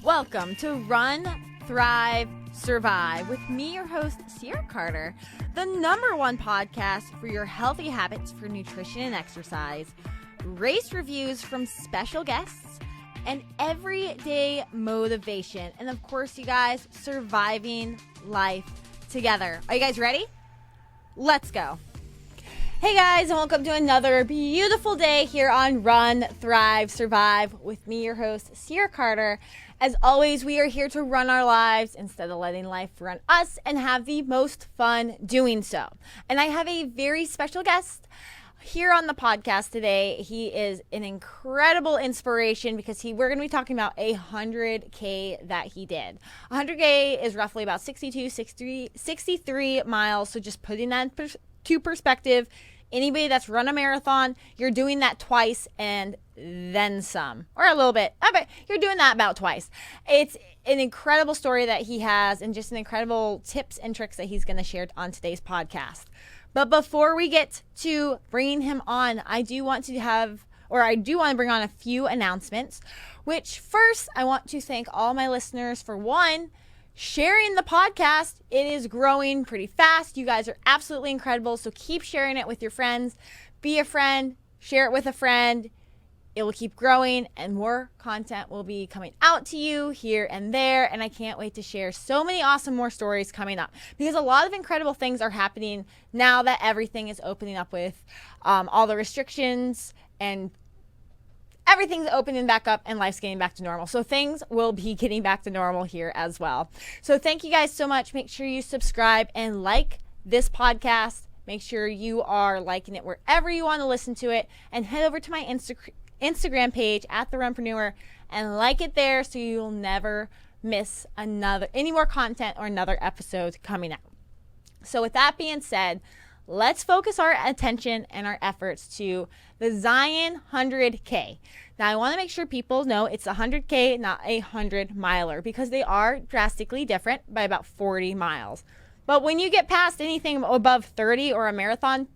Welcome to Run, Thrive, Survive with me, your host, Sierra Carter, the #1 podcast for your healthy habits for nutrition and exercise, race reviews from special guests, and everyday motivation. And of course, you guys, surviving life together. Are you guys ready? Let's go. Hey guys, and welcome to another beautiful day here on Run, Thrive, Survive with me, your host, Sierra Carter. As always, we are here to run our lives instead of letting life run us and have the most fun doing so. And I have a very special guest here on the podcast today. He is an incredible inspiration because we're going to be talking about a 100K that he did. 100K is roughly about 63 miles. So just putting that to perspective, anybody that's run a marathon, you're doing that twice and then some, or a little bit. But you're doing that about twice. It's an incredible story that he has and just an incredible tips and tricks that he's going to share on today's podcast. But before we get to bringing him on, I do want to bring on a few announcements, which first I want to thank all my listeners for one, sharing the podcast. It is growing pretty fast. You guys are absolutely incredible. So keep sharing it with your friends. Be a friend, share it with a friend. It will keep growing and more content will be coming out to you here and there. And I can't wait to share so many awesome more stories coming up because a lot of incredible things are happening now that everything is opening up with all the restrictions and everything's opening back up and life's getting back to normal. So things will be getting back to normal here as well. So thank you guys so much. Make sure you subscribe and like this podcast. Make sure you are liking it wherever you want to listen to it, and head over to my Instagram page at The Runpreneur and like it there so you'll never miss any more content or another episode coming out. So with that being said, let's focus our attention and our efforts to the Zion 100K. Now, I want to make sure people know it's a 100K, not a 100-miler, because they are drastically different by about 40 miles. But when you get past anything above 30 or a marathon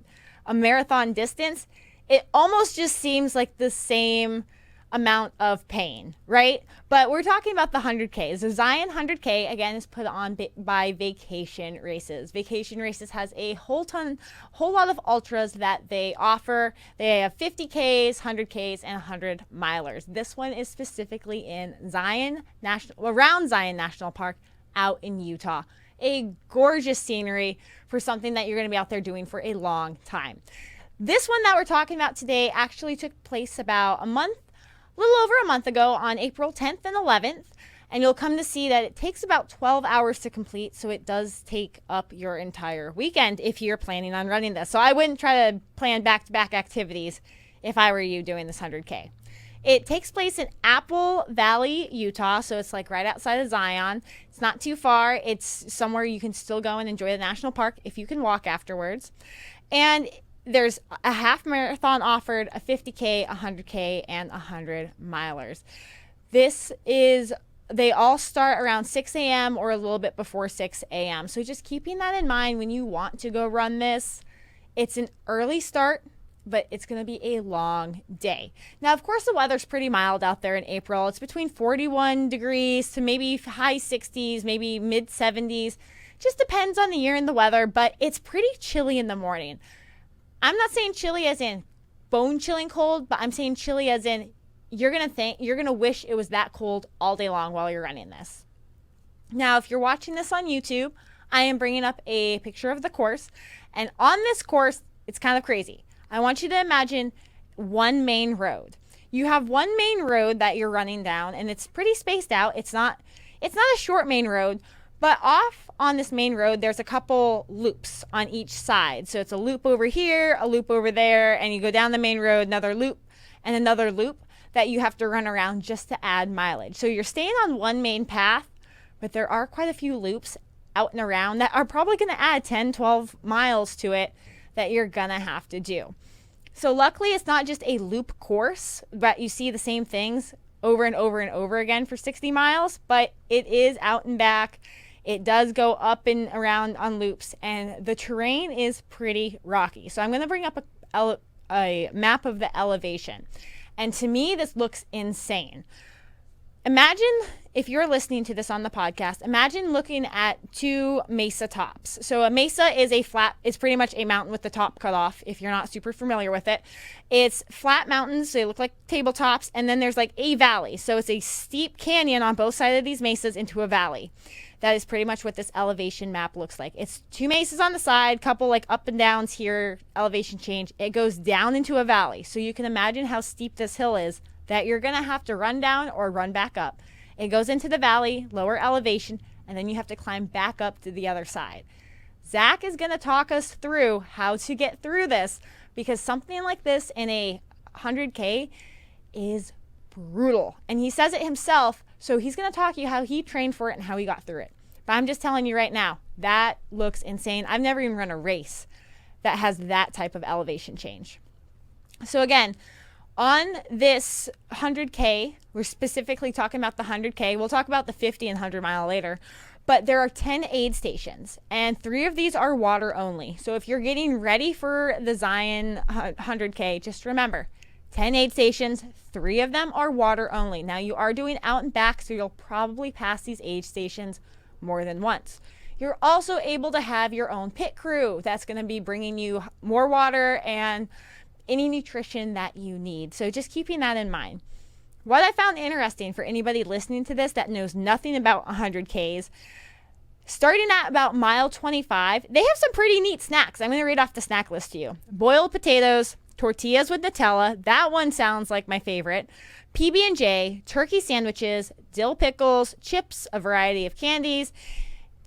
distance, it almost just seems like the same amount of pain, right? But we're talking about the 100K. The Zion 100K, again, is put on by Vacation Races. Vacation Races has a whole lot of ultras that they offer. They have 50Ks, 100Ks, and 100 milers. This one is specifically in around Zion National Park out in Utah. A gorgeous scenery for something that you're going to be out there doing for a long time. This one that we're talking about today actually took place about a little over a month ago on April 10th and 11th. And you'll come to see that it takes about 12 hours to complete. So it does take up your entire weekend if you're planning on running this. So I wouldn't try to plan back-to-back activities if I were you doing this 100K. It takes place in Apple Valley, Utah. So it's like right outside of Zion. It's not too far. It's somewhere you can still go and enjoy the national park if you can walk afterwards. And there's a half marathon offered, a 50K, 100K, and 100 milers. They all start around 6 a.m. or a little bit before 6 a.m. So just keeping that in mind when you want to go run this. It's an early start, but it's going to be a long day. Now, of course, the weather's pretty mild out there in April. It's between 41 degrees to maybe high 60s, maybe mid 70s. Just depends on the year and the weather, but it's pretty chilly in the morning. I'm not saying chilly as in bone-chilling cold, but I'm saying chilly as in you're going to wish it was that cold all day long while you're running this. Now, if you're watching this on YouTube, I am bringing up a picture of the course. And on this course, it's kind of crazy. I want you to imagine one main road. You have one main road that you're running down, and it's pretty spaced out. It's not a short main road, but off on this main road, there's a couple loops on each side. So it's a loop over here, a loop over there, and you go down the main road, another loop, and another loop that you have to run around just to add mileage. So you're staying on one main path, but there are quite a few loops out and around that are probably going to add 10, 12 miles to it that you're going to have to do. So luckily, it's not just a loop course, but you see the same things over and over and over again for 60 miles, but it is out and back. It does go up and around on loops, and the terrain is pretty rocky. So I'm going to bring up a map of the elevation. And to me, this looks insane. Imagine if you're listening to this on the podcast, imagine looking at two mesa tops. So a mesa is it's pretty much a mountain with the top cut off, if you're not super familiar with it. It's flat mountains, so they look like tabletops, and then there's like a valley. So it's a steep canyon on both sides of these mesas into a valley. That is pretty much what this elevation map looks like. It's two mesas on the side, couple like up and downs here, elevation change. It goes down into a valley. So you can imagine how steep this hill is that you're going to have to run down or run back up. It goes into the valley, lower elevation, and then you have to climb back up to the other side. Zach is going to talk us through how to get through this, because something like this in a 100K is brutal. And he says it himself, so he's going to talk to you how he trained for it and how he got through it. But I'm just telling you right now, that looks insane. I've never even run a race that has that type of elevation change. So again, on this 100K, we're specifically talking about the 100K. We'll talk about the 50 and 100 mile later. But there are 10 aid stations, and 3 of these are water only. So if you're getting ready for the Zion 100K, just remember, 10 aid stations, 3 of them are water only. Now you are doing out and back, so you'll probably pass these aid stations more than once. You're also able to have your own pit crew that's going to be bringing you more water and any nutrition that you need. So just keeping that in mind. What I found interesting for anybody listening to this that knows nothing about 100Ks, starting at about mile 25, they have some pretty neat snacks. I'm going to read off the snack list to you. Boiled potatoes, tortillas with Nutella. That one sounds like my favorite. PB&J, turkey sandwiches, dill pickles, chips, a variety of candies,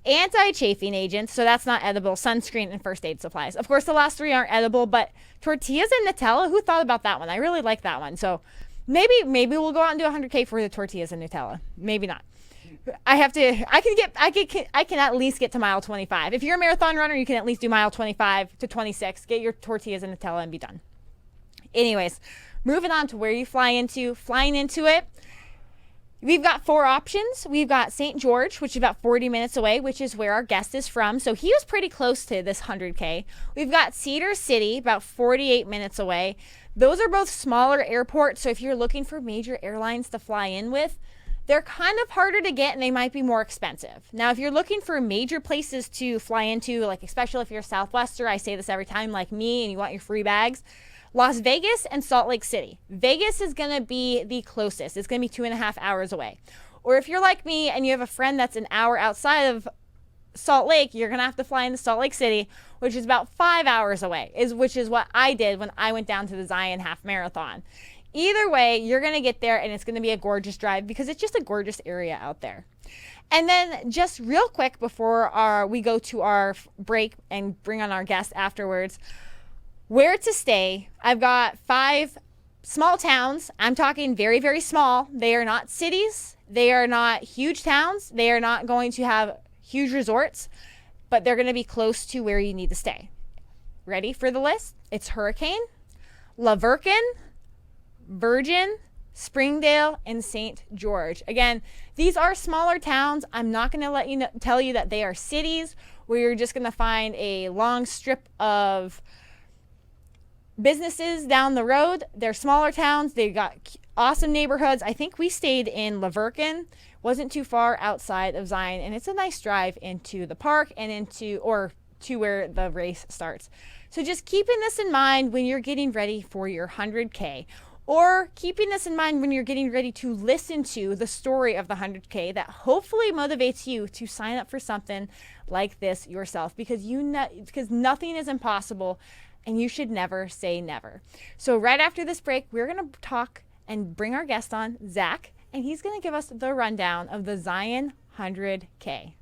anti-chafing agents, so that's not edible, sunscreen, and first aid supplies. Of course, the last 3 aren't edible, but tortillas and Nutella, who thought about that one? I really like that one. So maybe we'll go out and do 100K for the tortillas and Nutella. Maybe not. I can at least get to mile 25. If you're a marathon runner, you can at least do mile 25 to 26. Get your tortillas and Nutella and be done. Anyways, moving on to where you fly into. Flying into it, we've got 4 options. We've got St. George, which is about 40 minutes away, which is where our guest is from. So he was pretty close to this 100K. We've got Cedar City, about 48 minutes away. Those are both smaller airports. So if you're looking for major airlines to fly in with, they're kind of harder to get and they might be more expensive. Now, if you're looking for major places to fly into, like especially if you're a Southwester, I say this every time, like me, and you want your free bags, Las Vegas and Salt Lake City. Vegas is going to be the closest. It's going to be 2.5 hours away. Or if you're like me and you have a friend that's an hour outside of Salt Lake, you're going to have to fly into Salt Lake City, which is about 5 hours away, which is what I did when I went down to the Zion Half Marathon. Either way, you're going to get there and it's going to be a gorgeous drive because it's just a gorgeous area out there. And then just real quick before we go to our break and bring on our guest afterwards, where to stay. I've got 5 small towns. I'm talking very, very small. They are not cities. They are not huge towns. They are not going to have huge resorts, but they're going to be close to where you need to stay. Ready for the list? It's Hurricane, La Verkin, Virgin, Springdale, and St. George. Again, these are smaller towns. I'm not going to tell you that they are cities where you're just going to find a long strip of businesses down the road. They're smaller towns. They've got awesome neighborhoods. I think we stayed in La Verkin. Wasn't too far outside of Zion, and it's a nice drive into the park and to where the race starts. So just keeping this in mind when you're getting ready for your 100K, or keeping this in mind when you're getting ready to listen to the story of the 100K that hopefully motivates you to sign up for something like this yourself, because nothing is impossible and you should never say never. So right after this break, we're going to talk and bring our guest on, Zach, and he's going to give us the rundown of the Zion 100K.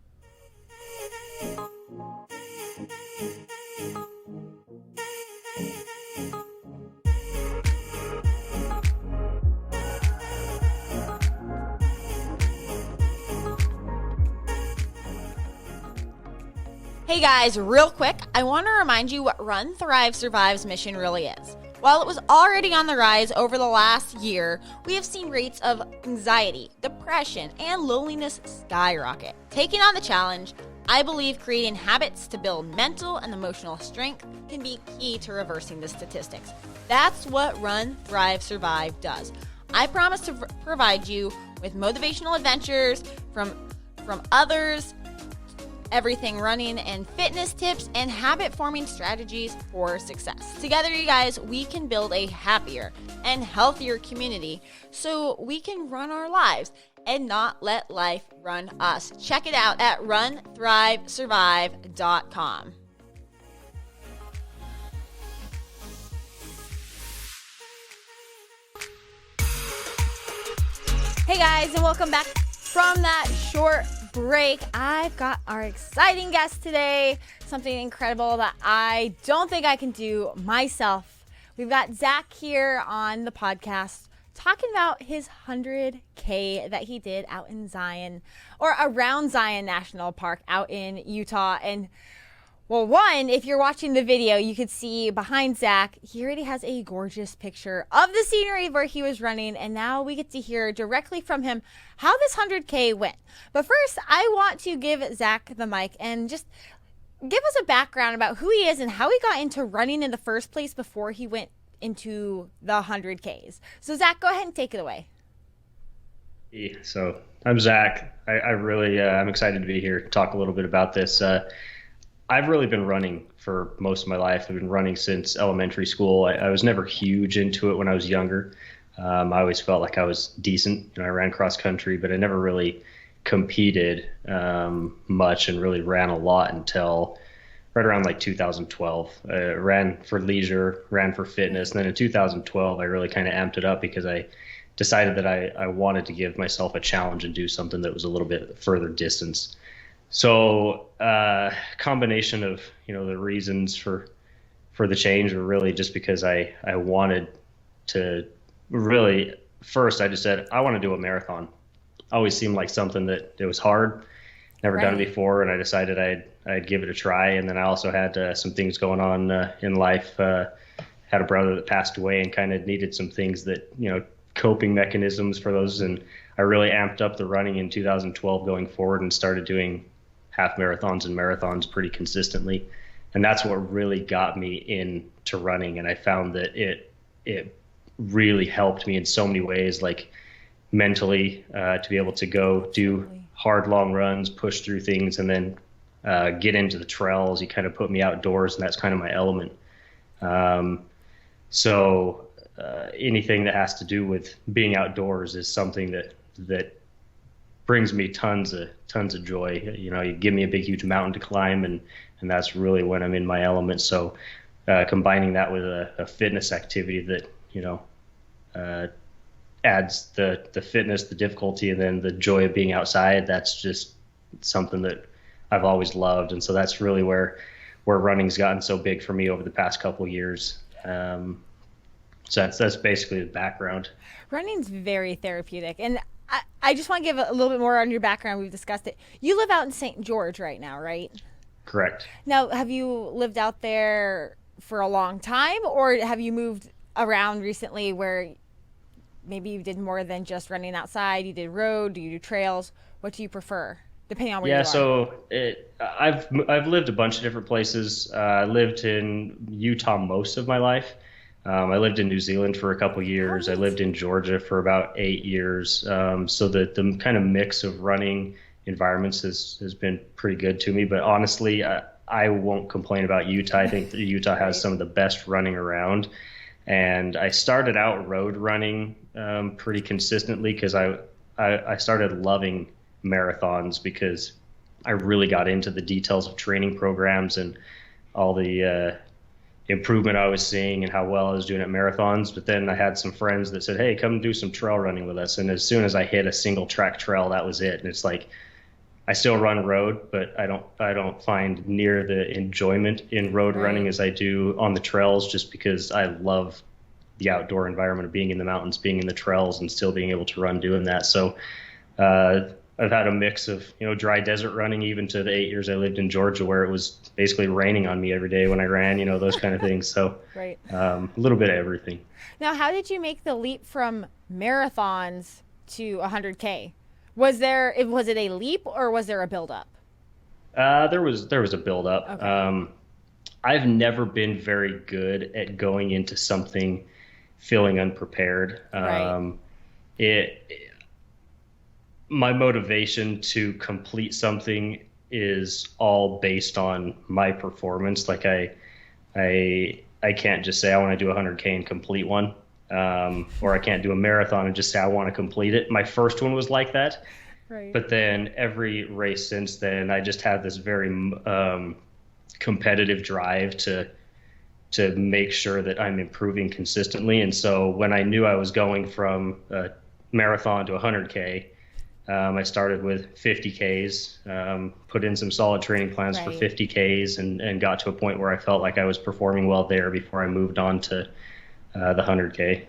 Hey guys, real quick, I want to remind you what Run, Thrive, Survive's mission really is. While it was already on the rise over the last year, we have seen rates of anxiety, depression, and loneliness skyrocket. Taking on the challenge, I believe creating habits to build mental and emotional strength can be key to reversing the statistics. That's what Run, Thrive, Survive does. I promise to provide you with motivational adventures from others, everything running and fitness tips and habit forming strategies for success. Together, you guys, we can build a happier and healthier community so we can run our lives and not let life run us. Check it out at runthrivesurvive.com. Hey guys, and welcome back from that short break. I've got our exciting guest today, something incredible that I don't think I can do myself. We've got Zach here on the podcast talking about his 100K that he did out in Zion, or around Zion National Park out in Utah. And well, one, if you're watching the video, you could see behind Zach, he already has a gorgeous picture of the scenery where he was running. And now we get to hear directly from him how this 100K went. But first, I want to give Zach the mic and just give us a background about who he is and how he got into running in the first place before he went into the 100Ks. So Zach, go ahead and take it away. So I'm Zach. I really, I'm excited to be here to talk a little bit about this. I've really been running for most of my life. I've been running since elementary school. I was never huge into it when I was younger. I always felt like I was decent. I ran cross country, but I never really competed much and really ran a lot until right around like 2012. I ran for leisure, ran for fitness. And then in 2012, I really kind of amped it up because I decided that I wanted to give myself a challenge and do something that was a little bit further distance. So combination of, the reasons for the change were really just because I wanted to really, first I just said, I want to do a marathon. Always seemed like something that it was hard, never done it before. And I decided I'd give it a try. And then I also had some things going on in life. Had a brother that passed away and kind of needed some things that, coping mechanisms for those. And I really amped up the running in 2012 going forward and started doing half marathons and marathons pretty consistently. And that's what really got me into running. And I found that it really helped me in so many ways, like mentally, to be able to go do hard, long runs, push through things, and then get into the trails. You kind of put me outdoors, and that's kind of my element. So anything that has to do with being outdoors is something that brings me tons of joy. You give me a big, huge mountain to climb, and that's really when I'm in my element. So combining that with a fitness activity that, adds the fitness, the difficulty, and then the joy of being outside, that's just something that I've always loved. And so that's really where running's gotten so big for me over the past couple of years. So that's basically the background. Running's very therapeutic. And I just want to give a little bit more on your background. We've discussed it. You live out in St. George right now, right? Correct. Now, have you lived out there for a long time, or have you moved around recently where maybe you did more than just running outside? You did road, do you do trails? What do you prefer, depending on where you are? So I've lived a bunch of different places. I lived in Utah most of my life. I lived in New Zealand for a couple years. I lived in Georgia for about 8 years. So the kind of mix of running environments has been pretty good to me. But honestly, I won't complain about Utah. I think that Utah has some of the best running around. And I started out road running pretty consistently because I started loving marathons because I really got into the details of training programs and all the improvement I was seeing and how well I was doing at marathons. But then I had some friends that said, hey, come do some trail running with us. And as soon as I hit a single track trail, that was it. And it's like, I still run road, but I don't find near the enjoyment in road running as I do on the trails, just because I love the outdoor environment of being in the mountains, being in the trails, and still being able to run doing that. So I've had a mix of, dry desert running, even to the 8 years I lived in Georgia, where it was basically raining on me every day when I ran, those kind of things. So a little bit of everything. Now, how did you make the leap from marathons to 100K? Was it a leap, or was there a build-up? There was a build-up. Okay. I've never been very good at going into something feeling unprepared. my motivation to complete something is all based on my performance. Like I can't just say I want to do a 100K and complete one, or I can't do a marathon and just say I want to complete it. My first one was like that, Right. but then every race since then, I just had this very competitive drive to make sure that I'm improving consistently. And so when I knew I was going from a marathon to 100K, I started with 50Ks, put in some solid training plans for Right. 50Ks, and got to a point where I felt like I was performing well there before I moved on to the 100K.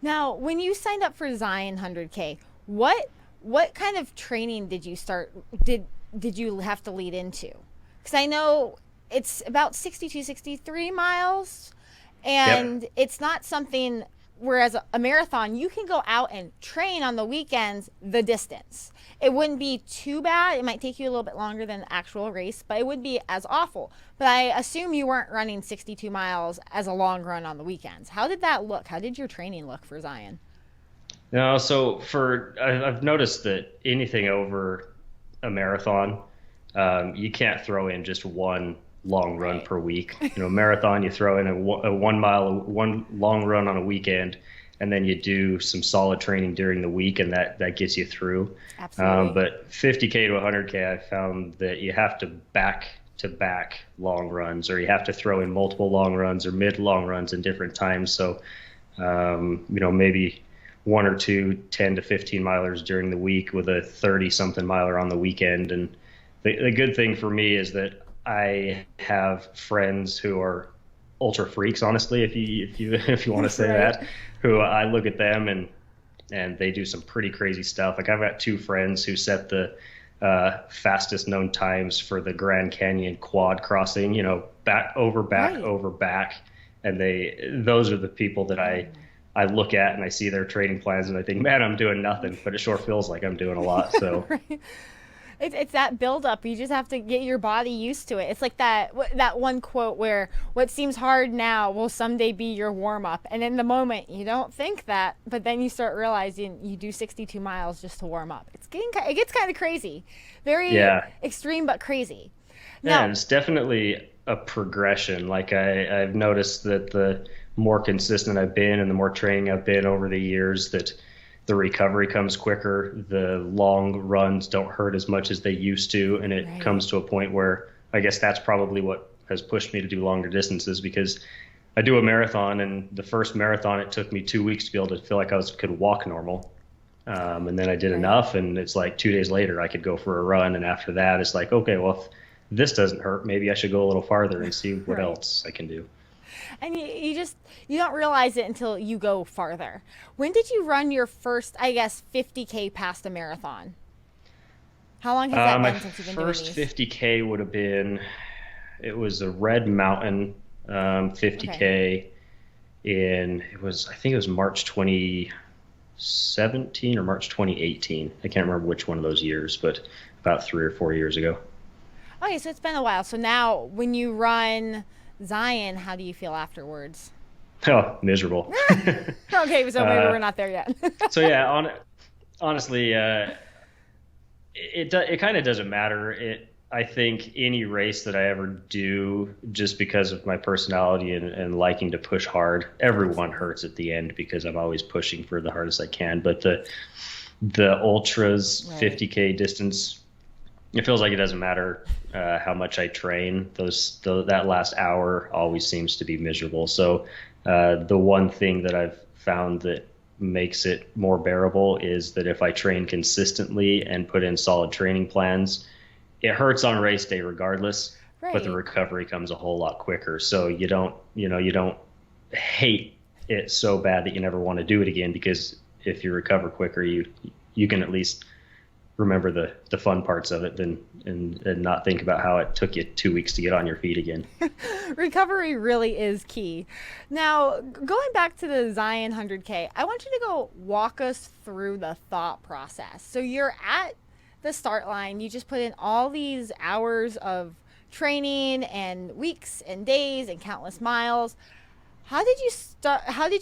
Now, when you signed up for Zion 100K, what kind of training did you start? Did you have to lead into? Because I know it's about 62, 63 miles, Yep. and it's not something. Whereas a marathon, you can go out and train on the weekends the distance. It wouldn't be too bad. It might take you a little bit longer than the actual race, but it wouldn't be as awful. But I assume you weren't running 62 miles as a long run on the weekends. How did that look? How did your training look for Zion? No, so I've noticed that anything over a marathon, you can't throw in just one long run Right. per week. Marathon, you throw in a 1 mile, one long run on a weekend, and then you do some solid training during the week, and that gets you through. Absolutely. But 50K to 100K, I found that you have to back long runs, or you have to throw in multiple long runs or mid long runs in different times. So, maybe one or two 10 to 15 milers during the week with a 30 something miler on the weekend. And the good thing for me is that I have friends who are ultra freaks, honestly, if you want to say Right. that, who I look at them and they do some pretty crazy stuff. Like I've got two friends who set the fastest known times for the Grand Canyon quad crossing, back Right. over back, and those are the people that I look at and I see their training plans and I think, man, I'm doing nothing, but it sure feels like I'm doing a lot. So Right. It's that buildup. You just have to get your body used to it. It's like that one quote where what seems hard now will someday be your warm up. And in the moment, you don't think that, but then you start realizing you do 62 miles just to warm up. It gets kind of crazy, very yeah, extreme but crazy. yeah, Now, and it's definitely a progression. Like I've noticed that the more consistent I've been and the more training I've been over the years, that the recovery comes quicker. The long runs don't hurt as much as they used to. And it right, comes to a point where I guess that's probably what has pushed me to do longer distances, because I do a marathon, and the first marathon, it took me 2 weeks to be able to feel like could walk normal. And then I did right. enough, and it's like 2 days later I could go for a run. And after that, it's like, okay, well, if this doesn't hurt, maybe I should go a little farther and see what Right. else I can do. And you don't realize it until you go farther. When did you run your first, I guess, 50K past a marathon? How long has that My been since you've been doing first these? 50K would have been, it was a Red Mountain Okay. 50K I think it was March 2017 or March 2018. I can't remember which one of those years, but about 3 or 4 years ago. Okay, so it's been a while. So now, when you run Zion, how do you feel afterwards? Oh, miserable. Okay, so maybe uh, we're not there yet. so yeah, honestly, it kind of doesn't matter. I think any race that I ever do, just because of my personality and liking to push hard, everyone Absolutely. hurts at the end because I'm always pushing for the hardest I can. But the ultras Right. 50K distance, it feels like it doesn't matter how much I train. That last hour always seems to be miserable. So the one thing that I've found that makes it more bearable is that if I train consistently and put in solid training plans, it hurts on race day regardless, but the Right. recovery comes a whole lot quicker. So you don't hate it so bad that you never want to do it again, because if you recover quicker, you can at least remember the fun parts of it and not think about how it took you 2 weeks to get on your feet again. Recovery really is key. Now, going back to the Zion 100K, I want you to go walk us through the thought process. So you're at the start line, you just put in all these hours of training and weeks and days and countless miles. How did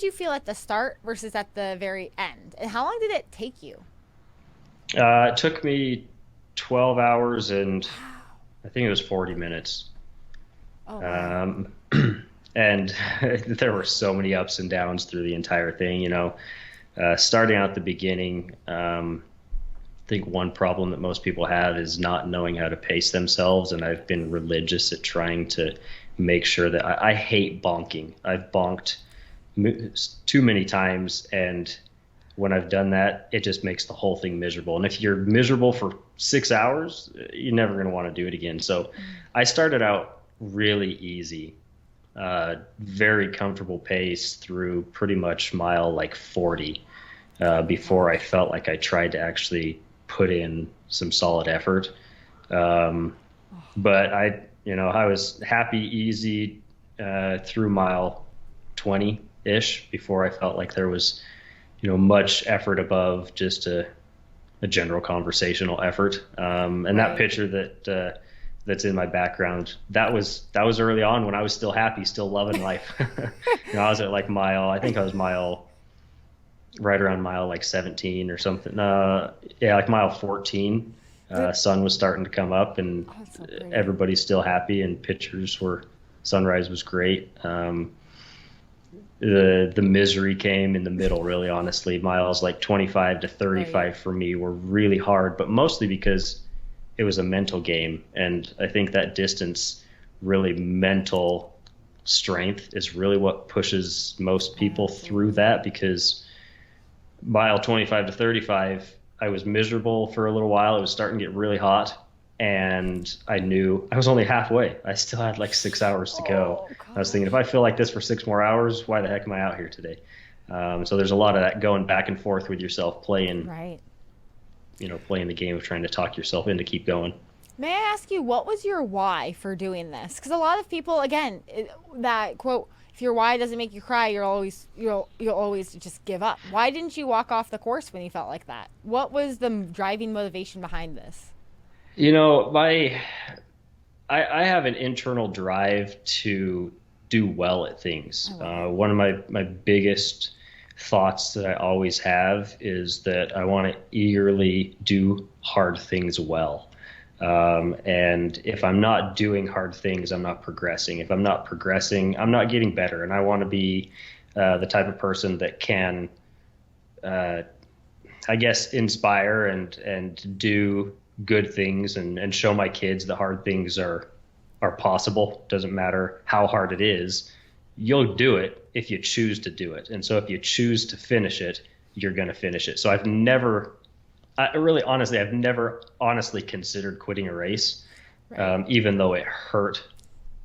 you feel at the start versus at the very end? And how long did it take you? It took me 12 hours and I think it was 40 minutes. Oh my. Um, and there were so many ups and downs through the entire thing, starting out at the beginning. I think one problem that most people have is not knowing how to pace themselves, and I've been religious at trying to make sure that I hate bonking. I've bonked too many times, and when I've done that, it just makes the whole thing miserable. And if you're miserable for 6 hours, you're never going to want to do it again. So I started out really easy, very comfortable pace through pretty much mile like 40 before I felt like I tried to actually put in some solid effort. But I was happy, easy through mile 20-ish before I felt like there was, much effort above just a general conversational effort. And that picture that's in my background, that was early on when I was still happy, still loving life. I was at like I think I was right around mile like 17 or something. Yeah, like mile 14. Sun was starting to come up, and everybody's still happy, and sunrise was great. The misery came in the middle, really, honestly. Miles like 25 to 35 for me were really hard, but mostly because it was a mental game. And I think that distance, really mental strength, is really what pushes most people through that, because mile 25 to 35, I was miserable for a little while. It was starting to get really hot, and I knew I was only halfway. I still had like 6 hours to go. I was thinking, if I feel like this for 6 more hours, why the heck am I out here today? So there's a lot of that going back and forth with yourself, playing the game of trying to talk yourself into keep going. May I ask you, what was your why for doing this? Because a lot of people, again, that quote, if your why doesn't make you cry, you'll always just give up. Why didn't you walk off the course when you felt like that? What was the driving motivation behind this? I have an internal drive to do well at things. One of my biggest thoughts that I always have is that I want to eagerly do hard things well. And if I'm not doing hard things, I'm not progressing. If I'm not progressing, I'm not getting better. And I want to be the type of person that can, I guess, inspire and do good things and show my kids that hard things are possible. Doesn't matter how hard it is. You'll do it if you choose to do it. And so if you choose to finish it, you're going to finish it. So I've never honestly considered quitting a race, even though it hurt,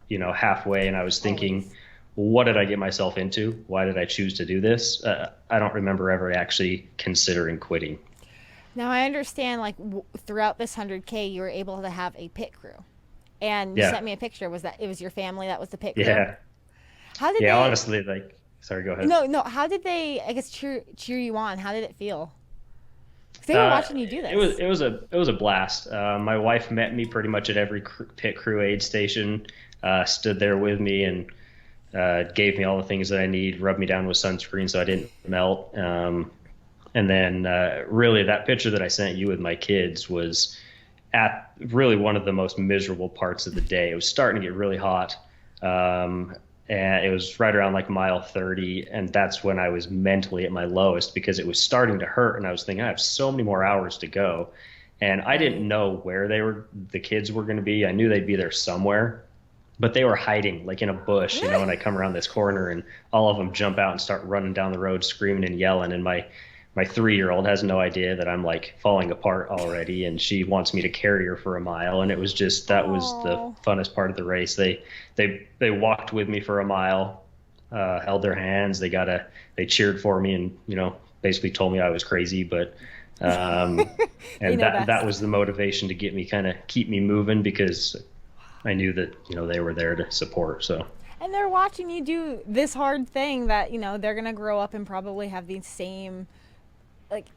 halfway. And I was thinking, what did I get myself into? Why did I choose to do this? I don't remember ever actually considering quitting. Now I understand, like throughout this 100K, you were able to have a pit crew, and you sent me a picture. Was that it was your family that was the pit crew? Yeah. How did they? Honestly, sorry, go ahead. No. How did they? I guess cheer you on. How did it feel? They were watching you do this. It was a blast. My wife met me pretty much at every pit crew aid station, stood there with me and gave me all the things that I need, rubbed me down with sunscreen so I didn't melt. And then really that picture that I sent you with my kids was at really one of the most miserable parts of the day. It was starting to get really hot. And it was right around like mile 30. And that's when I was mentally at my lowest, because it was starting to hurt. And I was thinking, I have so many more hours to go. And I didn't know where the kids were going to be. I knew they'd be there somewhere, but they were hiding like in a bush, and I come around this corner and all of them jump out and start running down the road, screaming and yelling. And my 3-year-old has no idea that I'm like falling apart already, and she wants me to carry her for a mile. And it was just, that was the funnest part of the race. They walked with me for a mile, held their hands. They cheered for me and, basically told me I was crazy, but, and that was the motivation to get me keep me moving, because I knew that, they were there to support. So. And they're watching you do this hard thing that, they're going to grow up and probably have the same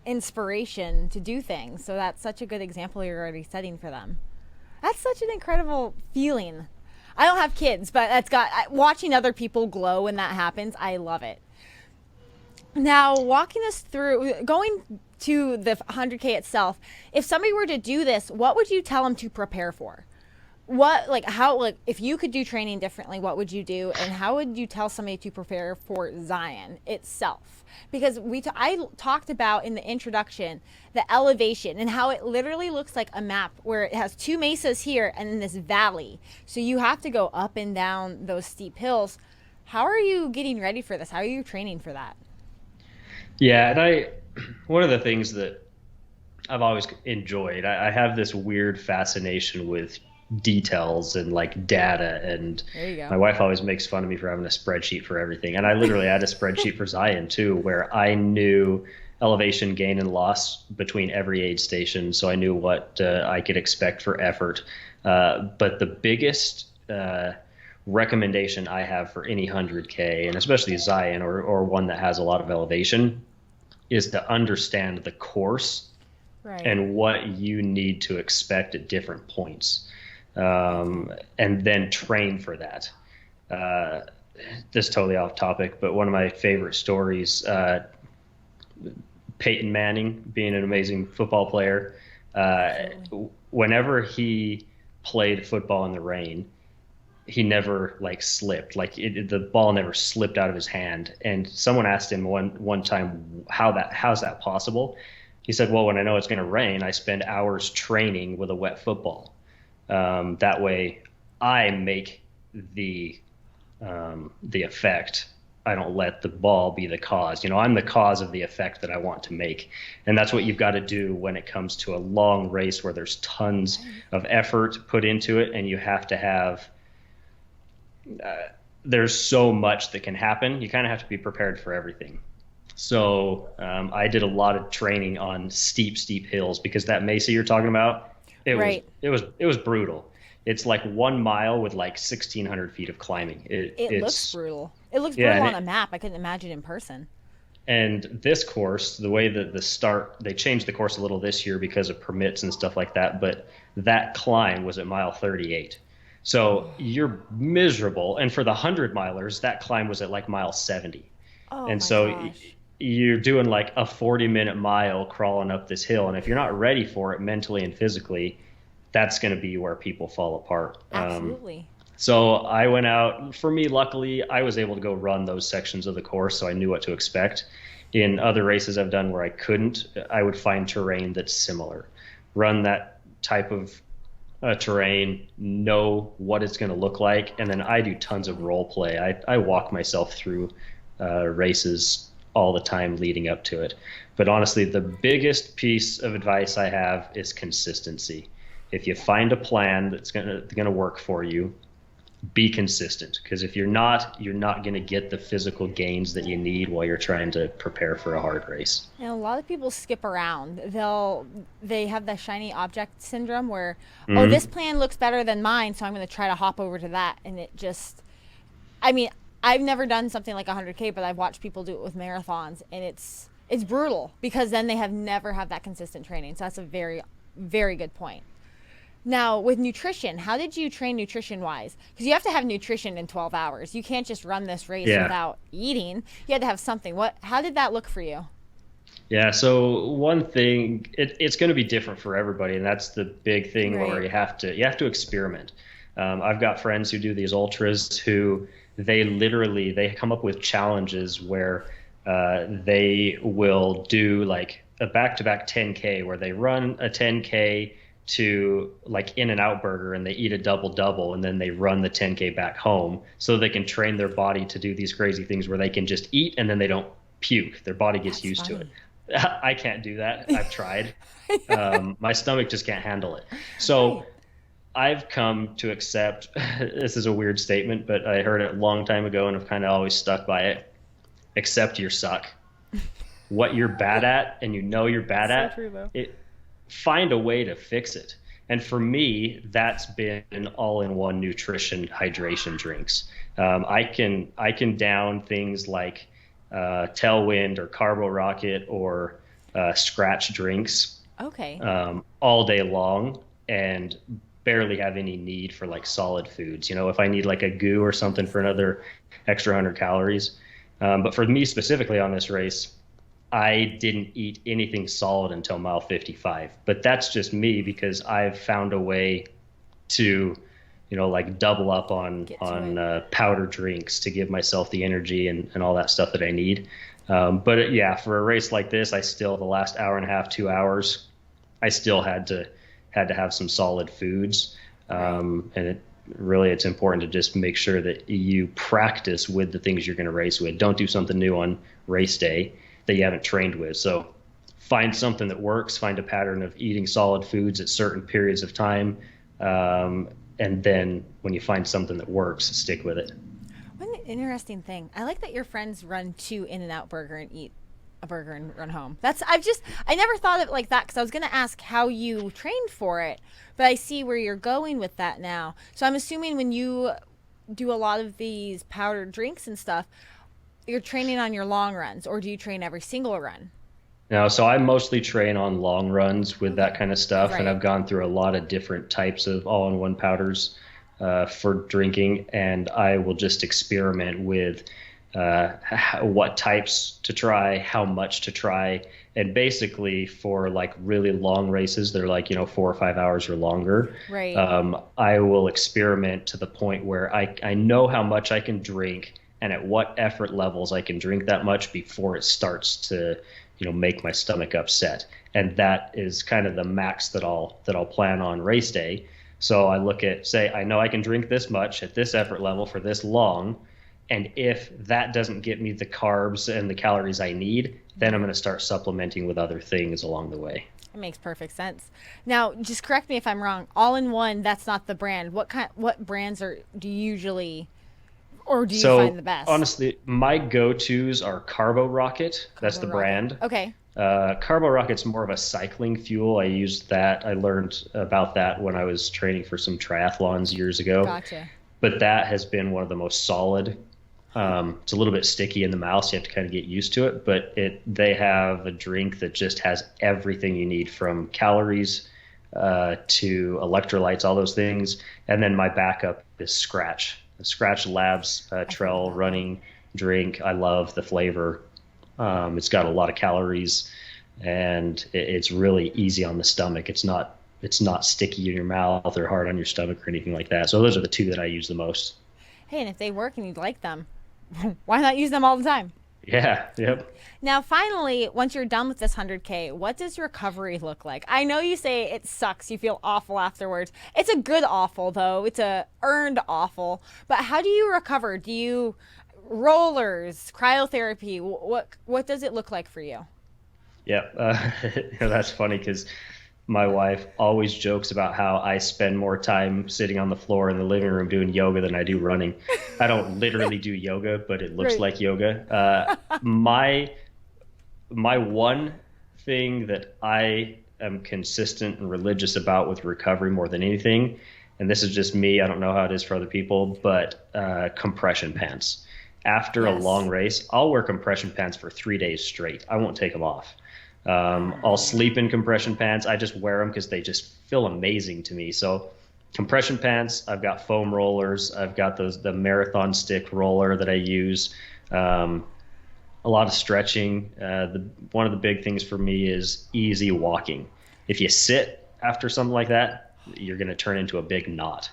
inspiration to do things. So that's such a good example you're already setting for them. That's such an incredible feeling. I don't have kids, but watching other people glow when that happens, I love it. Now, walking us through, going to the 100K itself. If somebody were to do this, what would you tell them to prepare for? If you could do training differently, what would you do? And how would you tell somebody to prepare for Zion itself? Because I talked about in the introduction, the elevation and how it literally looks like a map where it has two mesas here and then this valley. So you have to go up and down those steep hills. How are you getting ready for this? How are you training for that? Yeah, and one of the things that I've always enjoyed, I have this weird fascination with details and like data, and my wife always makes fun of me for having a spreadsheet for everything, and I literally had a spreadsheet for Zion too, where I knew elevation gain and loss between every aid station, so I knew what I could expect for effort. But the biggest recommendation I have for any 100K, and especially Zion or one that has a lot of elevation, is to understand the course and what you need to expect at different points. And then train for that. This is totally off topic, but one of my favorite stories, Peyton Manning being an amazing football player, whenever he played football in the rain, he never slipped, the ball never slipped out of his hand. And someone asked him one time, how's that possible? He said, well, when I know it's going to rain, I spend hours training with a wet football. That way I make the effect. I don't let the ball be the cause. I'm the cause of the effect that I want to make. And that's what you've got to do when it comes to a long race where there's tons of effort put into it, and you have to have, there's so much that can happen. You kind of have to be prepared for everything. So I did a lot of training on steep hills, because that mesa you're talking about, it was brutal. It's like 1 mile with 1,600 feet of climbing. It looks brutal. It looks brutal on a map. I couldn't imagine in person. And this course, the way that they changed the course a little this year because of permits and stuff like that, but that climb was at mile 38. So you're miserable. And for the 100 milers, that climb was at mile 70. Oh, and so gosh. You're doing a 40-minute mile crawling up this hill, and if you're not ready for it mentally and physically, that's going to be where people fall apart. Absolutely. So I went out. For me, luckily, I was able to go run those sections of the course, so I knew what to expect. In other races I've done where I couldn't, I would find terrain that's similar. Run that type of terrain, know what it's going to look like, and then I do tons of role play. I walk myself through races all the time leading up to it. But honestly, the biggest piece of advice I have is consistency. If you find a plan that's gonna work for you, be consistent. Because if you're not going to get the physical gains that you need while you're trying to prepare for a hard race. And a lot of people skip around. They have the shiny object syndrome where, oh, this plan looks better than mine, so I'm going to try to hop over to that. And it just, I've never done something like 100K, but I've watched people do it with marathons, and it's brutal because then they never have that consistent training. So that's a very, very good point. Now, with nutrition, how did you train nutrition-wise? Because you have to have nutrition in 12 hours. You can't just run this race without eating. You had to have something. How did that look for you? Yeah, so one thing, it's going to be different for everybody, and that's the big thing where you have to experiment. I've got friends who do these ultras who they come up with challenges where they will do a back-to-back 10K where they run a 10K to In-N-Out Burger and they eat a double and then they run the 10K back home so they can train their body to do these crazy things where they can just eat and then they don't puke. Their body gets used to it. I can't do that. I've tried. My stomach just can't handle it. So I've come to accept, this is a weird statement, but I heard it a long time ago and I've kind of always stuck by it. Accept your suck. What you're bad at and you're bad at, true, though. Find a way to fix it. And for me, that's been all-in-one nutrition hydration drinks. I can down things like Tailwind or Carbo Rocket or Scratch drinks all day long and barely have any need for solid foods. If I need a goo or something for another extra 100 calories. But for me specifically on this race, I didn't eat anything solid until mile 55. But that's just me because I've found a way to, like double up on Get to it. powder drinks to give myself the energy and all that stuff that I need. But yeah, for a race like this, I still the last hour and a half, 2 hours, I still had to have some solid foods. Right. And it's important to just make sure that you practice with the things you're going to race with. Don't do something new on race day that you haven't trained with. So find something that works, find a pattern of eating solid foods at certain periods of time. And then when you find something that works, stick with it. What an interesting thing. I like that your friends run to In-N-Out Burger and eat a burger and run home. I never thought of it like that because I was going to ask how you trained for it, but I see where you're going with that now. So I'm assuming when you do a lot of these powdered drinks and stuff, you're training on your long runs, or do you train every single run? Now, so I mostly train on long runs with Okay. that kind of stuff, and Right. I've gone through a lot of different types of all-in-one powders for drinking, and I will just experiment with what types to try, how much to try, and basically for like really long races that are like 4 or 5 hours or longer, Right. I will experiment to the point where I know how much I can drink and at what effort levels I can drink that much before it starts to make my stomach upset. And that is kind of the max that I'll plan on race day. So I look at, say, I know I can drink this much at this effort level for this long, and if that doesn't get me the carbs and the calories I need, then I'm going to start supplementing with other things along the way. It makes perfect sense. Now, just correct me if I'm wrong. All in one, that's not the brand. What brands do you usually or do you find So the best? honestly, my go-tos are Carbo Rocket. That's Carbo the Rocket. brand. Okay. Carbo Rocket's more of a cycling fuel. I used that. I learned about that when I was training for some triathlons years ago. Gotcha. But that has been one of the most solid. It's a little bit sticky in the mouth, so you have to kind of get used to it. But they have a drink that just has everything you need from calories to electrolytes, all those things. And then my backup is Scratch. The Scratch Labs I've heard of trail that one. running drink. I love the flavor. It's got a lot of calories, and it's really easy on the stomach. It's not sticky in your mouth or hard on your stomach or anything like that. So those are the two that I use the most. Hey, and if they work and you like them, why not use them all the time? Yeah, yep. Now, finally, once you're done with this 100K, what does recovery look like? I know you say it sucks, you feel awful afterwards. It's a good awful, though. It's a earned awful. But how do you recover? Do you rollers, cryotherapy? What does it look like for you? Yep. That's funny because my wife always jokes about how I spend more time sitting on the floor in the living room doing yoga than I do running. I don't literally do yoga, but it looks Right. like yoga. My one thing that I am consistent and religious about with recovery more than anything, and this is just me, I don't know how it is for other people, but compression pants. After a Yes. long race, I'll wear compression pants for 3 days straight. I won't take them off. I'll sleep in compression pants. I just wear them because they just feel amazing to me. So compression pants, I've got foam rollers. I've got the marathon stick roller that I use. Um, a lot of stretching. One of the big things for me is easy walking. If you sit after something like that, you're going to turn into a big knot.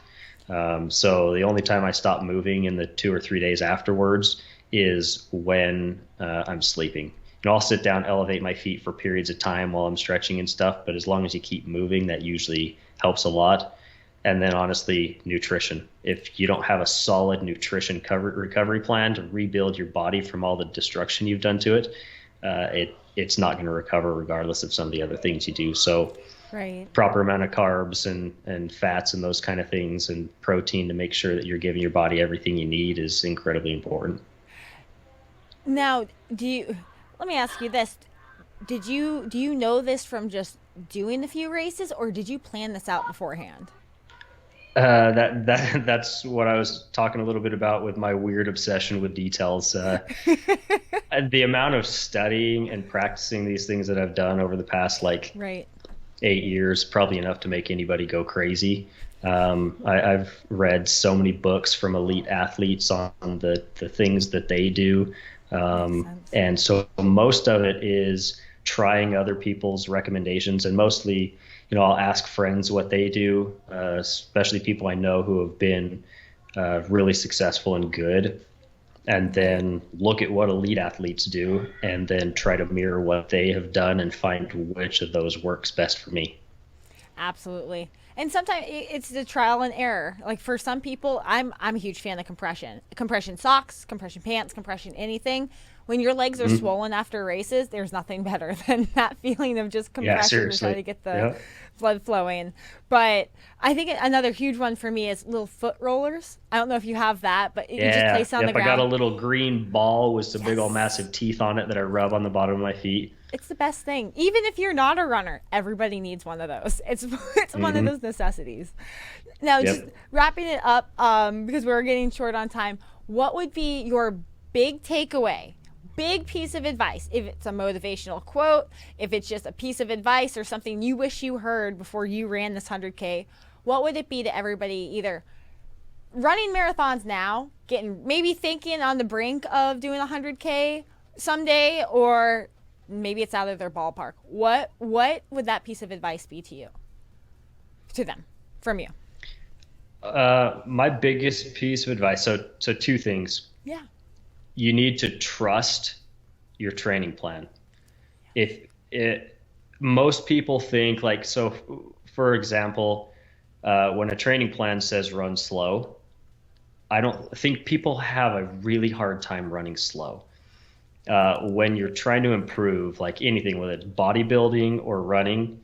So the only time I stop moving in the 2 or 3 days afterwards is when I'm sleeping. I'll sit down, elevate my feet for periods of time while I'm stretching and stuff. But as long as you keep moving, that usually helps a lot. And then honestly, nutrition. If you don't have a solid nutrition recovery plan to rebuild your body from all the destruction you've done to it, it's not going to recover regardless of some of the other things you do. So Right. proper amount of carbs and fats and those kind of things and protein to make sure that you're giving your body everything you need is incredibly important. Now, let me ask you this. Do you know this from just doing a few races, or did you plan this out beforehand? That's what I was talking a little bit about with my weird obsession with details. And the amount of studying and practicing these things that I've done over the past like Right. 8 years, probably enough to make anybody go crazy. I've read so many books from elite athletes on the things that they do And so most of it is trying other people's recommendations, and mostly, I'll ask friends what they do, especially people I know who have been really successful and good, and then look at what elite athletes do and then try to mirror what they have done and find which of those works best for me. Absolutely. And sometimes it's the trial and error. Like for some people, I'm a huge fan of compression socks, compression pants, compression anything. When your legs are swollen after races, there's nothing better than that feeling of just compression to try to get the blood flowing. But I think another huge one for me is little foot rollers. I don't know if you have that, but you just place it on the ground. I got a little green ball with some big old massive teeth on it that I rub on the bottom of my feet. It's the best thing. Even if you're not a runner, everybody needs one of those. It's one of those necessities. Now, just wrapping it up, because we're getting short on time, what would be your big takeaway, big piece of advice? If it's a motivational quote, if it's just a piece of advice or something you wish you heard before you ran this 100K, what would it be to everybody either running marathons now, maybe thinking on the brink of doing 100K someday, or maybe it's out of their ballpark? What would that piece of advice be to them, from you? My biggest piece of advice. So two things. Yeah. You need to trust your training plan. Most people think for example, when a training plan says run slow, I don't think people have a really hard time running slow. When you're trying to improve, like anything, whether it's bodybuilding or running,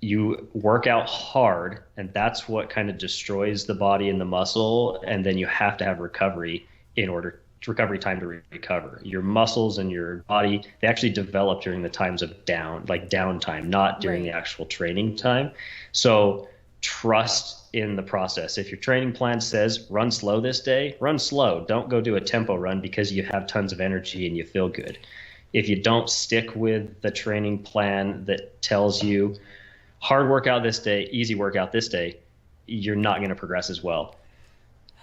you work out hard, and that's what kind of destroys the body and the muscle. And then you have to have recovery time to recover. Your muscles and your body, they actually develop during the times of downtime, not during the actual training time. So trust in the process. If your training plan says run slow this day, run slow. Don't go do a tempo run because you have tons of energy and you feel good. If you don't stick with the training plan that tells you hard workout this day, easy workout this day, you're not going to progress as well.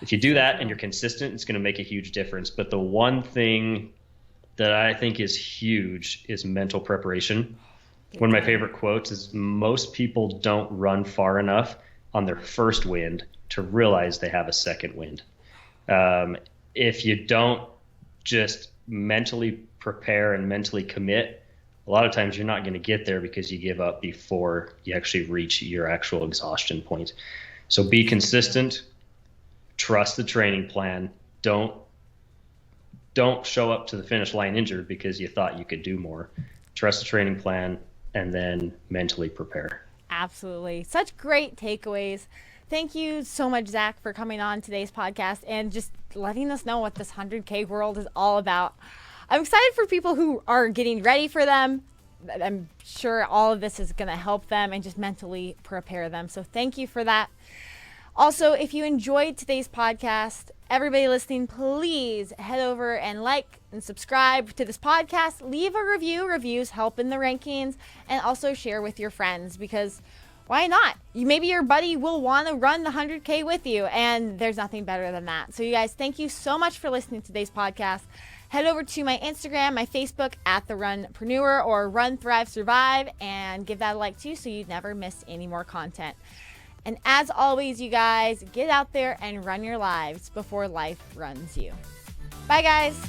If you do that and you're consistent, it's going to make a huge difference. But the one thing that I think is huge is mental preparation. One of my favorite quotes is, most people don't run far enough on their first wind to realize they have a second wind. If you don't just mentally prepare and mentally commit, a lot of times you're not going to get there because you give up before you actually reach your actual exhaustion point. So be consistent, trust the training plan. Don't show up to the finish line injured because you thought you could do more. Trust the training plan and then mentally prepare. Absolutely. Such great takeaways. Thank you so much, Zach, for coming on today's podcast and just letting us know what this 100K world is all about. I'm excited for people who are getting ready for them. I'm sure all of this is going to help them and just mentally prepare them. So thank you for that. Also, if you enjoyed today's podcast, everybody listening, please head over and like and subscribe to this podcast. Leave a review. Reviews help in the rankings, and also share with your friends, because why not? Maybe your buddy will want to run the 100K with you, and there's nothing better than that. So you guys, thank you so much for listening to today's podcast. Head over to my Instagram, my Facebook at The Runpreneur, or Run, Thrive, Survive, and give that a like too so you never miss any more content. And as always, you guys, get out there and run your lives before life runs you. Bye, guys.